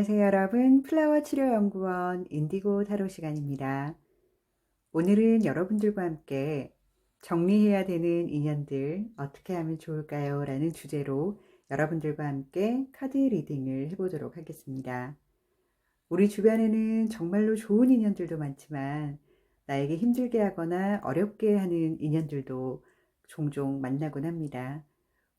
안녕하세요, 여러분. 플라워 치료연구원 인디고 타로 시간입니다. 오늘은 여러분들과 함께 정리해야 되는 인연들 어떻게 하면 좋을까요? 라는 주제로 여러분들과 함께 카드 리딩을 해보도록 하겠습니다. 우리 주변에는 정말로 좋은 인연들도 많지만 나에게 힘들게 하거나 어렵게 하는 인연들도 종종 만나곤 합니다.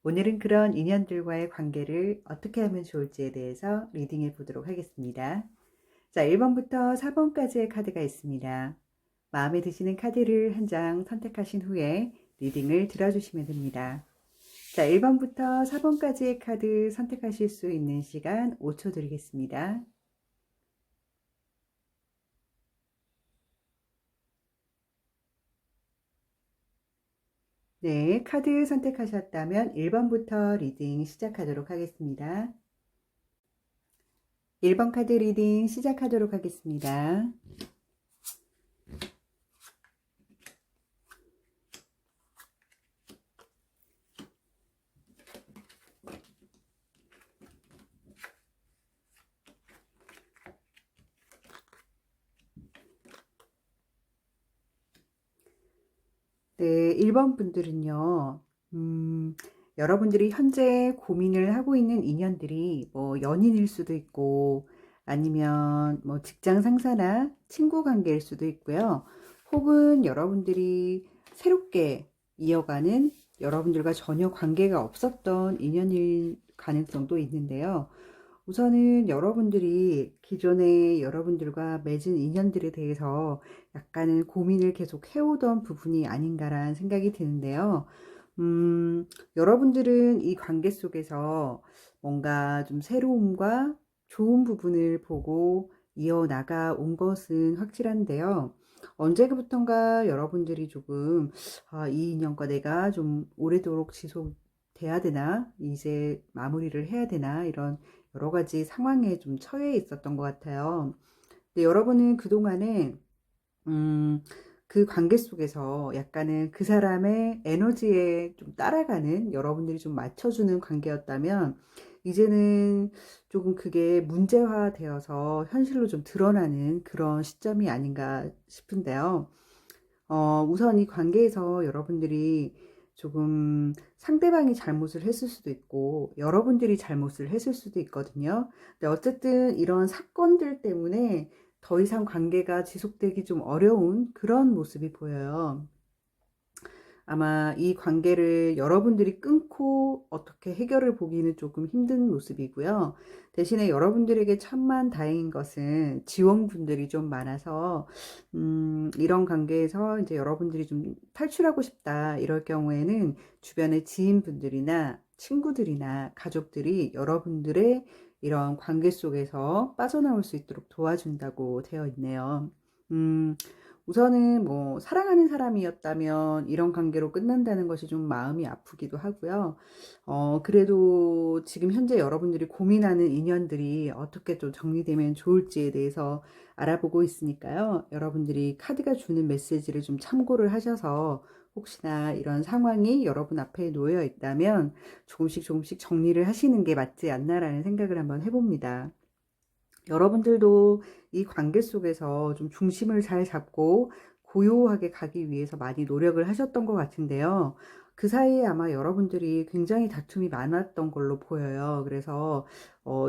오늘은 그런 인연들과의 관계를 어떻게 하면 좋을지에 대해서 리딩해 보도록 하겠습니다. 자, 1번부터 4번까지의 카드가 있습니다. 마음에 드시는 카드를 한 장 선택하신 후에 리딩을 들어주시면 됩니다. 자, 1번부터 4번까지의 카드 선택하실 수 있는 시간 5초 드리겠습니다. 네, 카드 선택하셨다면 1번부터 리딩 시작하도록 하겠습니다. 1번 카드 리딩 시작하도록 하겠습니다. 네, 1번 분들은요, 여러분들이 현재 고민을 하고 있는 인연들이 뭐 연인일 수도 있고, 아니면 뭐 직장 상사나 친구 관계일 수도 있고요. 혹은 여러분들이 새롭게 이어가는 여러분들과 전혀 관계가 없었던 인연일 가능성도 있는데요. 우선은 여러분들이 기존에 여러분들과 맺은 인연들에 대해서 약간은 고민을 계속 해오던 부분이 아닌가라는 생각이 드는데요. 여러분들은 이 관계 속에서 뭔가 좀 새로움과 좋은 부분을 보고 이어나가 온 것은 확실한데요. 언제부턴가 여러분들이 조금 이 인연과 내가 좀 오래도록 지속돼야 되나? 이제 마무리를 해야 되나? 이런 여러 가지 상황에 좀 처해 있었던 것 같아요. 근데 여러분은 그동안에 그 관계 속에서 약간은 그 사람의 에너지에 좀 따라가는, 여러분들이 좀 맞춰주는 관계였다면 이제는 조금 그게 문제화되어서 현실로 좀 드러나는 그런 시점이 아닌가 싶은데요. 우선 이 관계에서 여러분들이 조금 상대방이 잘못을 했을 수도 있고 여러분들이 잘못을 했을 수도 있거든요. 근데 어쨌든 이런 사건들 때문에 더 이상 관계가 지속되기 좀 어려운 그런 모습이 보여요. 아마 이 관계를 여러분들이 끊고 어떻게 해결을 보기는 조금 힘든 모습이고요. 대신에 여러분들에게 천만 다행인 것은 지원분들이 좀 많아서, 이런 관계에서 이제 여러분들이 좀 탈출하고 싶다, 이럴 경우에는 주변의 지인분들이나 친구들이나 가족들이 여러분들의 이런 관계 속에서 빠져나올 수 있도록 도와준다고 되어 있네요. 음, 우선은 뭐 사랑하는 사람이었다면 이런 관계로 끝난다는 것이 좀 마음이 아프기도 하고요. 그래도 지금 현재 여러분들이 고민하는 인연들이 어떻게 좀 정리되면 좋을지에 대해서 알아보고 있으니까요. 여러분들이 카드가 주는 메시지를 좀 참고를 하셔서 혹시나 이런 상황이 여러분 앞에 놓여 있다면 조금씩 조금씩 정리를 하시는 게 맞지 않나라는 생각을 한번 해봅니다. 여러분들도 이 관계 속에서 좀 중심을 잘 잡고 고요하게 가기 위해서 많이 노력을 하셨던 것 같은데요. 그 사이에 아마 여러분들이 굉장히 다툼이 많았던 걸로 보여요. 그래서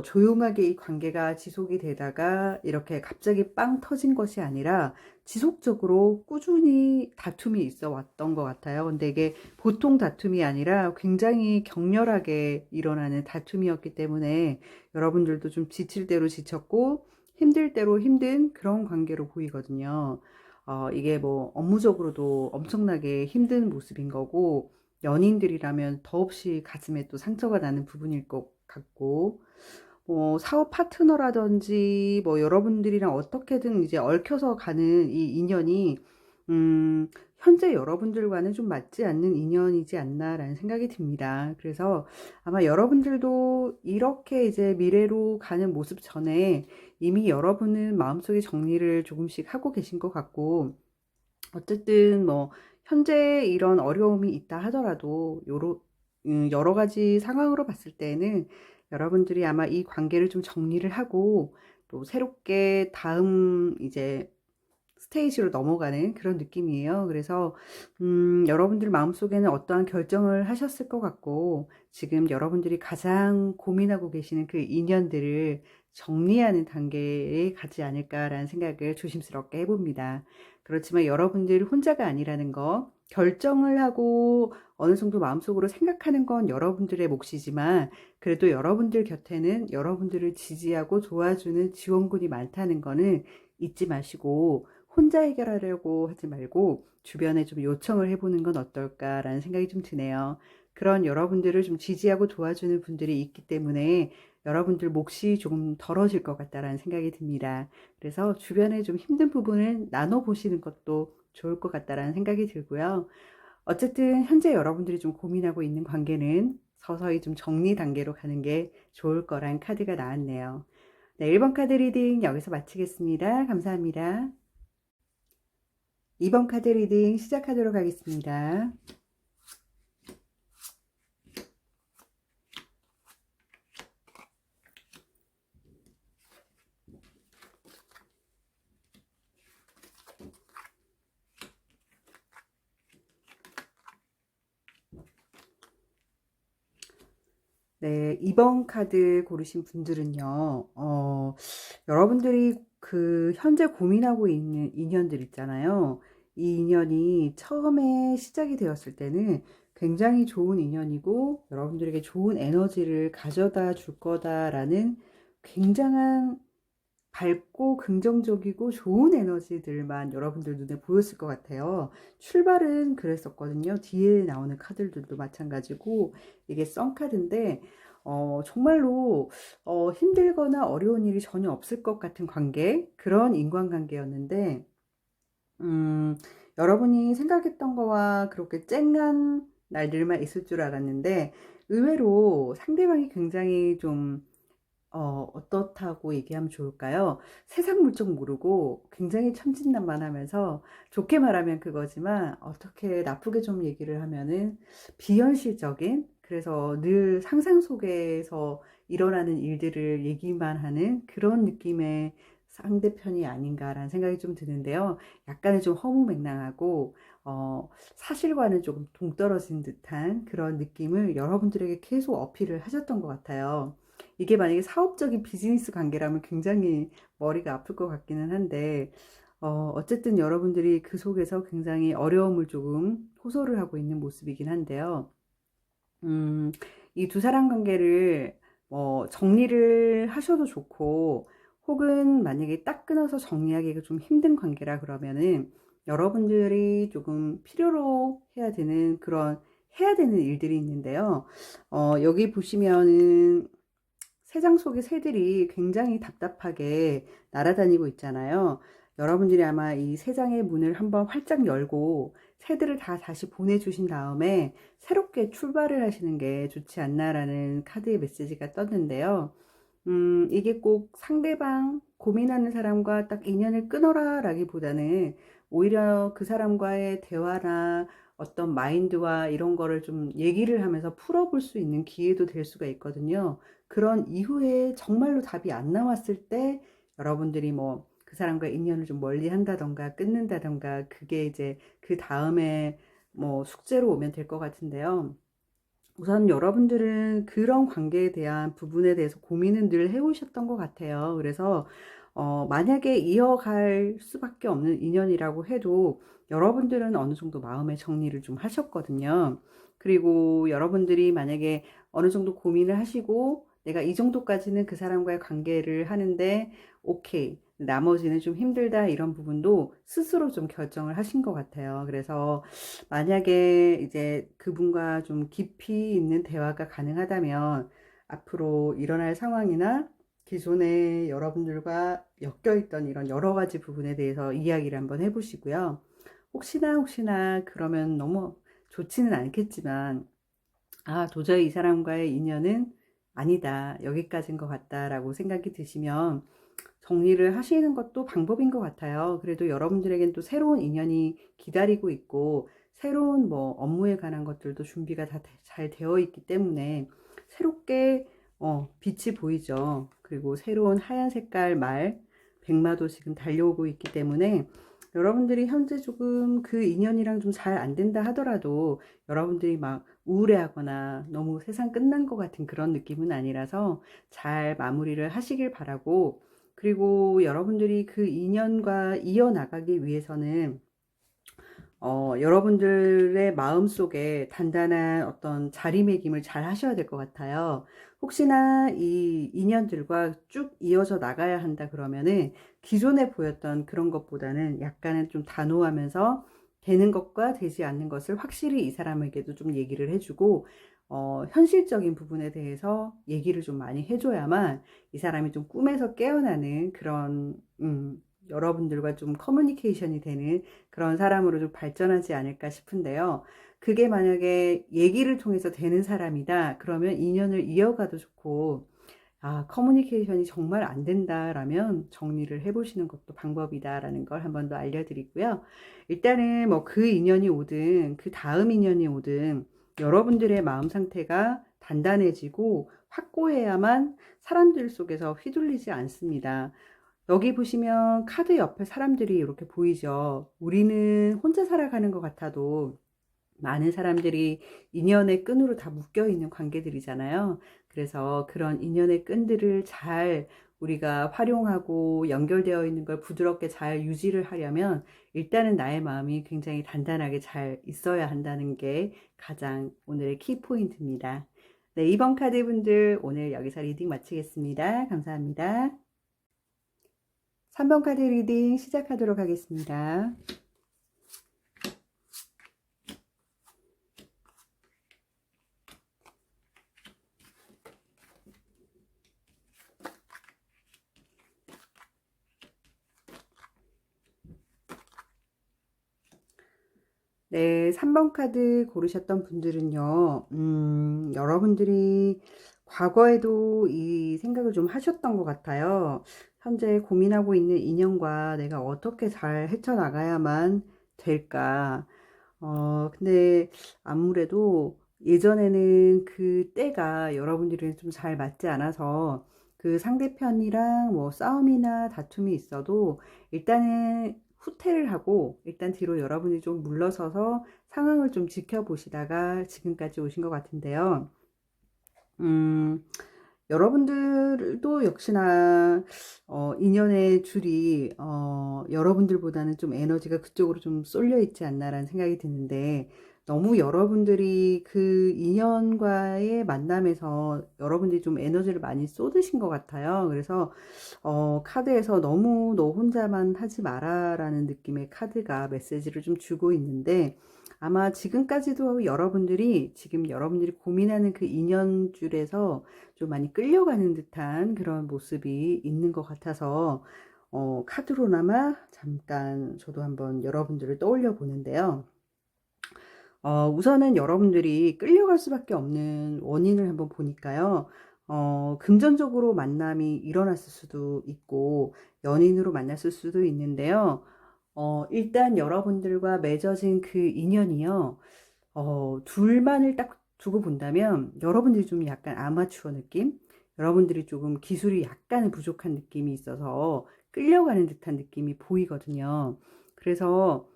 조용하게 이 관계가 지속이 되다가 이렇게 갑자기 빵 터진 것이 아니라 지속적으로 꾸준히 다툼이 있어 왔던 것 같아요. 근데 이게 보통 다툼이 아니라 굉장히 격렬하게 일어나는 다툼이었기 때문에 여러분들도 좀 지칠 대로 지쳤고 힘들 대로 힘든 그런 관계로 보이거든요. 이게 뭐 업무적으로도 엄청나게 힘든 모습인 거고, 연인들이라면 더없이 가슴에 또 상처가 나는 부분일 것 같고, 뭐 사업 파트너라든지 뭐 여러분들이랑 어떻게든 이제 얽혀서 가는 이 인연이 현재 여러분들과는 좀 맞지 않는 인연이지 않나라는 생각이 듭니다. 그래서 아마 여러분들도 이렇게 이제 미래로 가는 모습 전에 이미 여러분은 마음속에 정리를 조금씩 하고 계신 것 같고, 어쨌든 뭐 현재 이런 어려움이 있다 하더라도 여러 가지 상황으로 봤을 때는 여러분들이 아마 이 관계를 좀 정리를 하고 또 새롭게 다음 이제 스테이지로 넘어가는 그런 느낌이에요. 그래서 여러분들 마음속에는 어떠한 결정을 하셨을 것 같고 지금 여러분들이 가장 고민하고 계시는 그 인연들을 정리하는 단계에 가지 않을까라는 생각을 조심스럽게 해봅니다. 그렇지만 여러분들 혼자가 아니라는 거, 결정을 하고 어느 정도 마음속으로 생각하는 건 여러분들의 몫이지만 그래도 여러분들 곁에는 여러분들을 지지하고 도와주는 지원군이 많다는 거는 잊지 마시고 혼자 해결하려고 하지 말고 주변에 좀 요청을 해보는 건 어떨까라는 생각이 좀 드네요. 그런 여러분들을 좀 지지하고 도와주는 분들이 있기 때문에 여러분들 몫이 조금 덜어질 것 같다라는 생각이 듭니다. 그래서 주변에 좀 힘든 부분을 나눠보시는 것도 좋을 것 같다라는 생각이 들고요. 어쨌든 현재 여러분들이 좀 고민하고 있는 관계는 서서히 좀 정리 단계로 가는 게 좋을 거란 카드가 나왔네요. 네, 1번 카드 리딩 여기서 마치겠습니다. 감사합니다. 2번 카드 리딩 시작하도록 하겠습니다. 네, 2번 카드 고르신 분들은요, 여러분들이 그 현재 고민하고 있는 인연들 있잖아요. 이 인연이 처음에 시작이 되었을 때는 굉장히 좋은 인연이고 여러분들에게 좋은 에너지를 가져다 줄 거다라는 굉장한 밝고 긍정적이고 좋은 에너지들만 여러분들 눈에 보였을 것 같아요. 출발은 그랬었거든요. 뒤에 나오는 카드들도 마찬가지고 이게 썬카드인데 정말로 힘들거나 어려운 일이 전혀 없을 것 같은 관계, 그런 인간관계였는데 여러분이 생각했던 거와 그렇게 쨍한 날들만 있을 줄 알았는데 의외로 상대방이 굉장히 좀 어떻다고 얘기하면 좋을까요? 세상 물정 모르고 굉장히 천진난만하면서 좋게 말하면 그거지만 어떻게 나쁘게 좀 얘기를 하면은 비현실적인, 그래서 늘 상상 속에서 일어나는 일들을 얘기만 하는 그런 느낌의 상대편이 아닌가라는 생각이 좀 드는데요. 약간은 좀 허무맹랑하고 사실과는 조금 동떨어진 듯한 그런 느낌을 여러분들에게 계속 어필을 하셨던 것 같아요. 이게 만약에 사업적인 비즈니스 관계라면 굉장히 머리가 아플 것 같기는 한데, 어쨌든 여러분들이 그 속에서 굉장히 어려움을 조금 호소를 하고 있는 모습이긴 한데요. 이 두 사람 관계를 정리를 하셔도 좋고, 혹은 만약에 딱 끊어서 정리하기가 좀 힘든 관계라 그러면은 여러분들이 조금 필요로 해야 되는 그런 해야 되는 일들이 있는데요. 여기 보시면은 새장 속의 새들이 굉장히 답답하게 날아다니고 있잖아요. 여러분들이 아마 이 새장의 문을 한번 활짝 열고 새들을 다 다시 보내주신 다음에 새롭게 출발을 하시는 게 좋지 않나라는 카드의 메시지가 떴는데요. 이게 꼭 상대방, 고민하는 사람과 딱 인연을 끊어라 라기보다는 오히려 그 사람과의 대화나 어떤 마인드와 이런 거를 좀 얘기를 하면서 풀어볼 수 있는 기회도 될 수가 있거든요. 그런 이후에 정말로 답이 안 나왔을 때 여러분들이 뭐 그 사람과 인연을 좀 멀리 한다던가 끊는다던가 그게 이제 그 다음에 뭐 숙제로 오면 될 것 같은데요. 우선 여러분들은 그런 관계에 대한 부분에 대해서 고민은 늘 해오셨던 것 같아요. 그래서 만약에 이어갈 수밖에 없는 인연이라고 해도 여러분들은 어느 정도 마음의 정리를 좀 하셨거든요. 그리고 여러분들이 만약에 어느 정도 고민을 하시고 내가 이 정도까지는 그 사람과의 관계를 하는데 오케이, 나머지는 좀 힘들다, 이런 부분도 스스로 좀 결정을 하신 것 같아요. 그래서 만약에 이제 그분과 좀 깊이 있는 대화가 가능하다면 앞으로 일어날 상황이나 기존에 여러분들과 엮여있던 이런 여러 가지 부분에 대해서 이야기를 한번 해보시고요. 혹시나 그러면 너무 좋지는 않겠지만, 아, 도저히 이 사람과의 인연은 아니다, 여기까지인 것 같다라고 생각이 드시면 정리를 하시는 것도 방법인 것 같아요. 그래도 여러분들에겐 또 새로운 인연이 기다리고 있고, 새로운 뭐 업무에 관한 것들도 준비가 다 잘 되어 있기 때문에 새롭게 빛이 보이죠. 그리고 새로운 하얀 색깔 백마도 지금 달려오고 있기 때문에 여러분들이 현재 조금 그 인연이랑 좀 잘 안 된다 하더라도 여러분들이 막 우울해하거나 너무 세상 끝난 것 같은 그런 느낌은 아니라서 잘 마무리를 하시길 바라고, 그리고 여러분들이 그 인연과 이어나가기 위해서는 여러분들의 마음속에 단단한 어떤 자리매김을 잘 하셔야 될 것 같아요. 혹시나 이 인연들과 쭉 이어져 나가야 한다 그러면은 기존에 보였던 그런 것보다는 약간은 좀 단호하면서 되는 것과 되지 않는 것을 확실히 이 사람에게도 좀 얘기를 해주고, 현실적인 부분에 대해서 얘기를 좀 많이 해줘야만 이 사람이 좀 꿈에서 깨어나는 그런, 여러분들과 좀 커뮤니케이션이 되는 그런 사람으로 좀 발전하지 않을까 싶은데요. 그게 만약에 얘기를 통해서 되는 사람이다 그러면 인연을 이어가도 좋고, 커뮤니케이션이 정말 안 된다라면 정리를 해보시는 것도 방법이다라는 걸 한 번 더 알려드리고요. 일단은 뭐 그 인연이 오든 그 다음 인연이 오든 여러분들의 마음 상태가 단단해지고 확고해야만 사람들 속에서 휘둘리지 않습니다. 여기 보시면 카드 옆에 사람들이 이렇게 보이죠. 우리는 혼자 살아가는 것 같아도 많은 사람들이 인연의 끈으로 다 묶여 있는 관계들이잖아요. 그래서 그런 인연의 끈들을 잘 우리가 활용하고 연결되어 있는 걸 부드럽게 잘 유지를 하려면 일단은 나의 마음이 굉장히 단단하게 잘 있어야 한다는 게 가장 오늘의 키포인트입니다. 네, 2번 카드 분들 오늘 여기서 리딩 마치겠습니다. 감사합니다. 3번 카드 리딩 시작하도록 하겠습니다. 네, 3번 카드 고르셨던 분들은요, 여러분들이 과거에도 이 생각을 좀 하셨던 것 같아요. 현재 고민하고 있는 인연과 내가 어떻게 잘 헤쳐나가야만 될까. 근데 아무래도 예전에는 그 때가 여러분들이 좀 잘 맞지 않아서 그 상대편이랑 뭐 싸움이나 다툼이 있어도 일단은 후퇴를 하고 일단 뒤로 여러분이 좀 물러서서 상황을 좀 지켜보시다가 지금까지 오신 것 같은데요. 음, 여러분들도 역시나 인연의 줄이 여러분들보다는 좀 에너지가 그쪽으로 좀 쏠려 있지 않나라는 생각이 드는데, 너무 여러분들이 그 인연과의 만남에서 여러분들이 좀 에너지를 많이 쏟으신 것 같아요. 그래서 카드에서 너무 너 혼자만 하지 마라라는 느낌의 카드가 메시지를 좀 주고 있는데, 아마 지금까지도 지금 여러분들이 고민하는 그 인연줄에서 좀 많이 끌려가는 듯한 그런 모습이 있는 것 같아서 카드로나마 잠깐 저도 한번 여러분들을 떠올려 보는데요. 우선은 여러분들이 끌려갈 수밖에 없는 원인을 한번 보니까요. 금전적으로 만남이 일어났을 수도 있고 연인으로 만났을 수도 있는데요. 일단 여러분들과 맺어진 그 인연이요. 둘만을 딱 두고 본다면 여러분들이 좀 약간 아마추어 느낌? 여러분들이 조금 기술이 약간 부족한 느낌이 있어서 끌려가는 듯한 느낌이 보이거든요. 그래서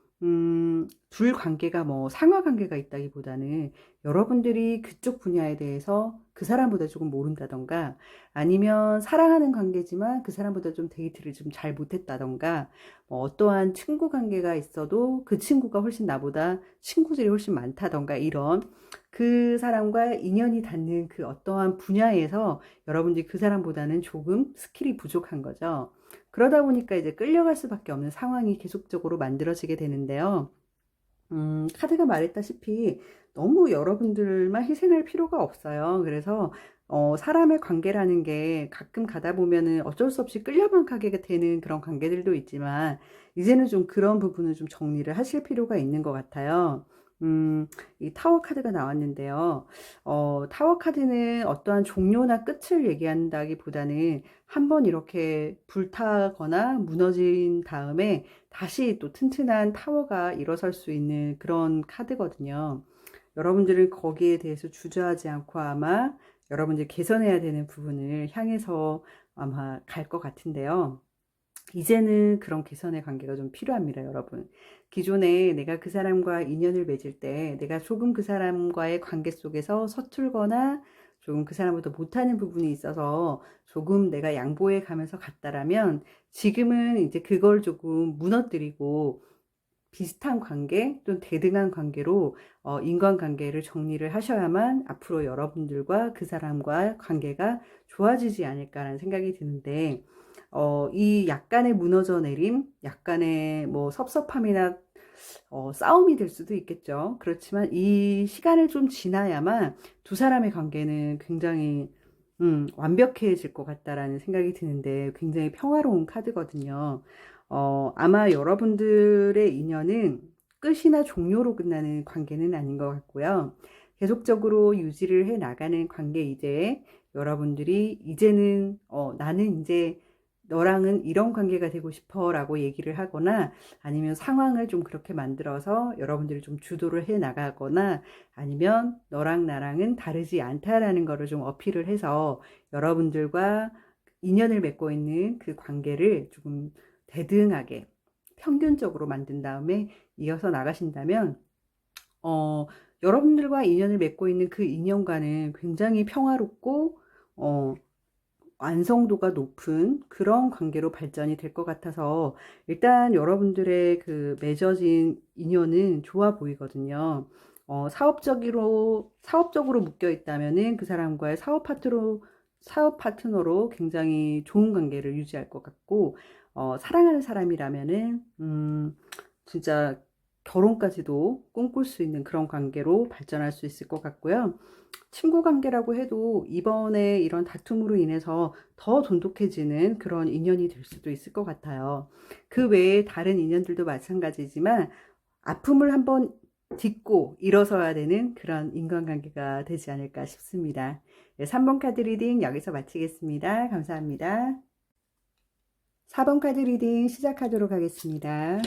둘 관계가 뭐 상하 관계가 있다기보다는 여러분들이 그쪽 분야에 대해서 그 사람보다 조금 모른다던가, 아니면 사랑하는 관계지만 그 사람보다 좀 데이트를 좀 잘 못했다던가, 뭐 어떠한 친구 관계가 있어도 그 친구가 훨씬 나보다 친구들이 훨씬 많다던가, 이런 그 사람과 인연이 닿는 그 어떠한 분야에서 여러분들이 그 사람보다는 조금 스킬이 부족한 거죠. 그러다 보니까 이제 끌려갈 수밖에 없는 상황이 계속적으로 만들어지게 되는데요. 카드가 말했다시피 너무 여러분들만 희생할 필요가 없어요. 그래서 사람의 관계라는 게 가끔 가다 보면은 어쩔 수 없이 끌려만 가게 되는 그런 관계들도 있지만, 이제는 좀 그런 부분을 좀 정리를 하실 필요가 있는 것 같아요. 이 타워 카드가 나왔는데요. 타워 카드는 어떠한 종료나 끝을 얘기한다기보다는 한번 이렇게 불타거나 무너진 다음에 다시 또 튼튼한 타워가 일어설 수 있는 그런 카드거든요. 여러분들은 거기에 대해서 주저하지 않고 아마 여러분들이 개선해야 되는 부분을 향해서 아마 갈 것 같은데요. 이제는 그런 개선의 관계가 좀 필요합니다, 여러분. 기존에 내가 그 사람과 인연을 맺을 때 내가 조금 그 사람과의 관계 속에서 서툴거나 조금 그 사람보다 못하는 부분이 있어서 조금 내가 양보해 가면서 갔다라면 지금은 이제 그걸 조금 무너뜨리고 비슷한 관계 또는 대등한 관계로 인간관계를 정리를 하셔야만 앞으로 여러분들과 그 사람과 관계가 좋아지지 않을까라는 생각이 드는데 이 약간의 무너져 내림, 약간의 뭐 섭섭함이나 싸움이 될 수도 있겠죠. 그렇지만 이 시간을 좀 지나야만 두 사람의 관계는 굉장히 완벽해질 것 같다라는 생각이 드는데 굉장히 평화로운 카드거든요. 아마 여러분들의 인연은 끝이나 종료로 끝나는 관계는 아닌 것 같고요. 계속적으로 유지를 해 나가는 관계이제 여러분들이 이제는 나는 이제 너랑은 이런 관계가 되고 싶어 라고 얘기를 하거나 아니면 상황을 좀 그렇게 만들어서 여러분들이 좀 주도를 해 나가거나 아니면 너랑 나랑은 다르지 않다라는 거를 좀 어필을 해서 여러분들과 인연을 맺고 있는 그 관계를 조금 대등하게 평균적으로 만든 다음에 이어서 나가신다면 여러분들과 인연을 맺고 있는 그 인연과는 굉장히 평화롭고 완성도가 높은 그런 관계로 발전이 될 것 같아서 일단 여러분들의 그 맺어진 인연은 좋아 보이거든요. 사업적으로 묶여 있다면은 그 사람과의 사업 파트너로 굉장히 좋은 관계를 유지할 것 같고, 사랑하는 사람이라면은, 진짜 결혼까지도 꿈꿀 수 있는 그런 관계로 발전할 수 있을 것 같고요. 친구 관계라고 해도 이번에 이런 다툼으로 인해서 더 돈독해지는 그런 인연이 될 수도 있을 것 같아요. 그 외에 다른 인연들도 마찬가지지만 아픔을 한번 딛고 일어서야 되는 그런 인간관계가 되지 않을까 싶습니다. 네, 3번 카드 리딩 여기서 마치겠습니다. 감사합니다. 4번 카드 리딩 시작하도록 하겠습니다.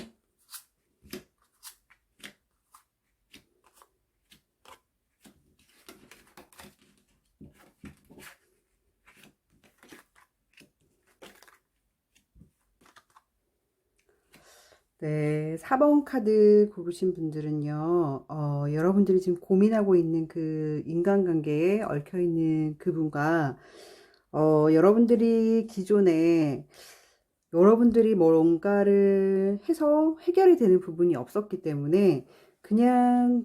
네, 4번 카드 고르신 분들은요, 여러분들이 지금 고민하고 있는 그 인간관계에 얽혀있는 그분과, 여러분들이 기존에 여러분들이 뭔가를 해서 해결이 되는 부분이 없었기 때문에 그냥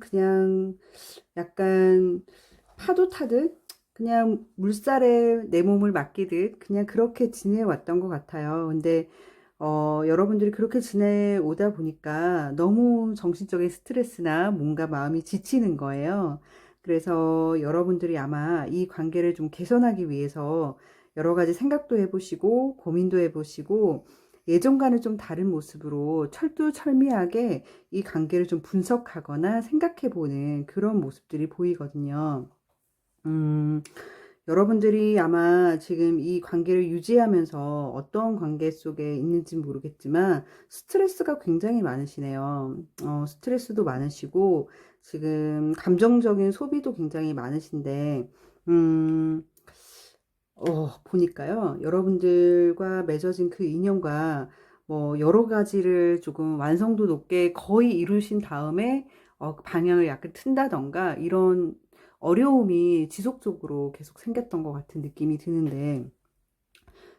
약간 파도 타듯 그냥 물살에 내 몸을 맡기듯 그냥 그렇게 지내왔던 것 같아요. 근데 여러분들이 그렇게 지내오다 보니까 너무 정신적인 스트레스나 뭔가 마음이 지치는 거예요. 그래서 여러분들이 아마 이 관계를 좀 개선하기 위해서 여러 가지 생각도 해보시고 고민도 해보시고 예전과는 좀 다른 모습으로 철두철미하게 이 관계를 좀 분석하거나 생각해보는 그런 모습들이 보이거든요. 음, 여러분들이 아마 지금 이 관계를 유지하면서 어떤 관계 속에 있는지 모르겠지만 스트레스가 굉장히 많으시네요. 스트레스도 많으시고 지금 감정적인 소비도 굉장히 많으신데 음, 보니까요. 여러분들과 맺어진 그 인연과 뭐 여러 가지를 조금 완성도 높게 거의 이루신 다음에 방향을 약간 튼다던가 이런 어려움이 지속적으로 계속 생겼던 것 같은 느낌이 드는데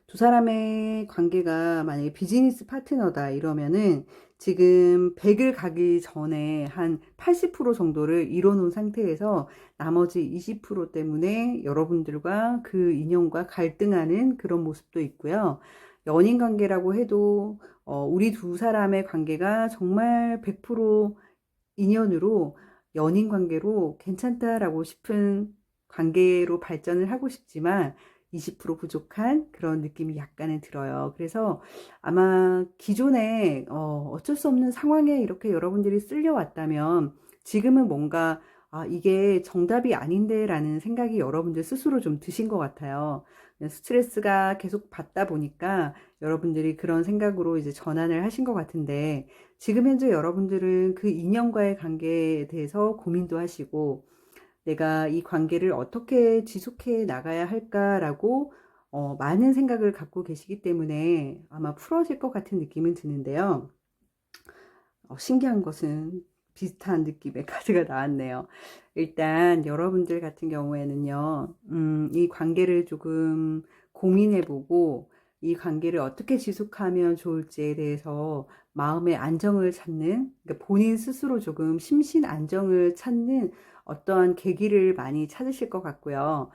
두 사람의 관계가 만약에 비즈니스 파트너다 이러면은 지금 100을 가기 전에 한 80% 정도를 이뤄놓은 상태에서 나머지 20% 때문에 여러분들과 그 인연과 갈등하는 그런 모습도 있고요. 연인 관계라고 해도 우리 두 사람의 관계가 정말 100% 인연으로 연인 관계로 괜찮다라고 싶은 관계로 발전을 하고 싶지만 20% 부족한 그런 느낌이 약간은 들어요. 그래서 아마 기존에 어쩔 수 없는 상황에 이렇게 여러분들이 쓸려왔다면 지금은 뭔가 이게 정답이 아닌데 라는 생각이 여러분들 스스로 좀 드신 것 같아요. 스트레스가 계속 받다 보니까 여러분들이 그런 생각으로 이제 전환을 하신 것 같은데 지금 현재 여러분들은 그 인연과의 관계에 대해서 고민도 하시고 내가 이 관계를 어떻게 지속해 나가야 할까라고 많은 생각을 갖고 계시기 때문에 아마 풀어질 것 같은 느낌은 드는데요. 신기한 것은 비슷한 느낌의 카드가 나왔네요. 일단 여러분들 같은 경우에는요, 이 관계를 조금 고민해보고 이 관계를 어떻게 지속하면 좋을지에 대해서 마음의 안정을 찾는, 그러니까 본인 스스로 조금 심신 안정을 찾는 어떠한 계기를 많이 찾으실 것 같고요.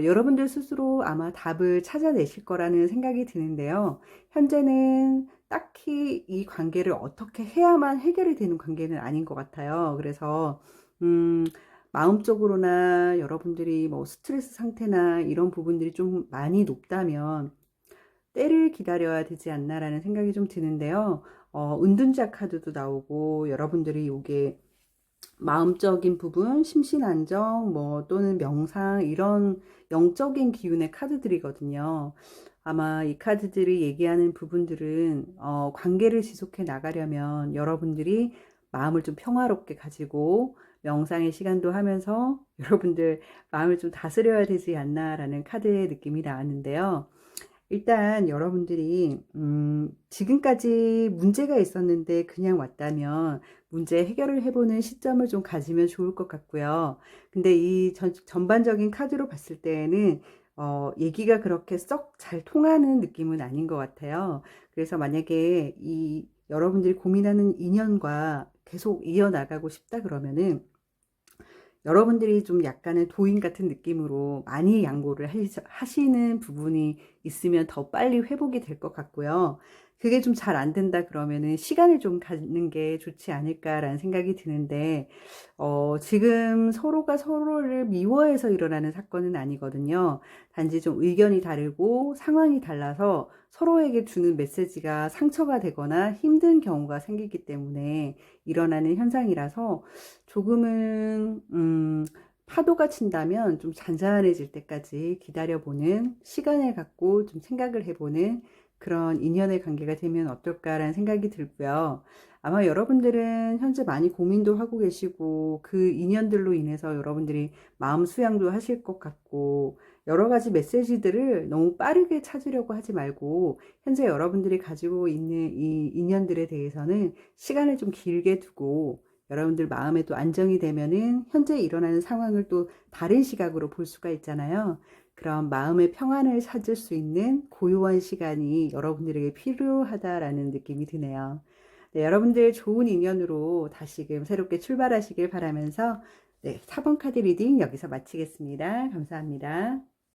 여러분들 스스로 아마 답을 찾아내실 거라는 생각이 드는데요. 현재는 딱히 이 관계를 어떻게 해야만 해결이 되는 관계는 아닌 것 같아요. 그래서, 음, 마음적으로나 여러분들이 뭐 스트레스 상태나 이런 부분들이 좀 많이 높다면 때를 기다려야 되지 않나라는 생각이 좀 드는데요. 은둔자 카드도 나오고 여러분들이 요게 마음적인 부분, 심신안정, 뭐 또는 명상 이런 영적인 기운의 카드들이거든요. 아마 이 카드들이 얘기하는 부분들은 관계를 지속해 나가려면 여러분들이 마음을 좀 평화롭게 가지고 명상의 시간도 하면서 여러분들 마음을 좀 다스려야 되지 않나라는 카드의 느낌이 나왔는데요. 일단 여러분들이 지금까지 문제가 있었는데 그냥 왔다면 문제 해결을 해보는 시점을 좀 가지면 좋을 것 같고요. 근데 이 전반적인 카드로 봤을 때에는 얘기가 그렇게 썩 잘 통하는 느낌은 아닌 것 같아요. 그래서 만약에 이 여러분들이 고민하는 인연과 계속 이어나가고 싶다 그러면은 여러분들이 좀 약간의 도인 같은 느낌으로 많이 양보를 하시는 부분이 있으면 더 빨리 회복이 될 것 같고요. 그게 좀 잘 안 된다 그러면은 시간을 좀 갖는 게 좋지 않을까라는 생각이 드는데, 지금 서로가 서로를 미워해서 일어나는 사건은 아니거든요. 단지 좀 의견이 다르고 상황이 달라서 서로에게 주는 메시지가 상처가 되거나 힘든 경우가 생기기 때문에 일어나는 현상이라서 조금은 파도가 친다면 좀 잔잔해질 때까지 기다려보는 시간을 갖고 좀 생각을 해보는 그런 인연의 관계가 되면 어떨까라는 생각이 들고요. 아마 여러분들은 현재 많이 고민도 하고 계시고 그 인연들로 인해서 여러분들이 마음 수양도 하실 것 같고 여러 가지 메시지들을 너무 빠르게 찾으려고 하지 말고 현재 여러분들이 가지고 있는 이 인연들에 대해서는 시간을 좀 길게 두고 여러분들 마음에 또 안정이 되면은 현재 일어나는 상황을 또 다른 시각으로 볼 수가 있잖아요. 그런 마음의 평안을 찾을 수 있는 고요한 시간이 여러분들에게 필요하다라는 느낌이 드네요. 네, 여러분들 좋은 인연으로 다시금 새롭게 출발하시길 바라면서 네, 4번 카드 리딩 여기서 마치겠습니다. 감사합니다.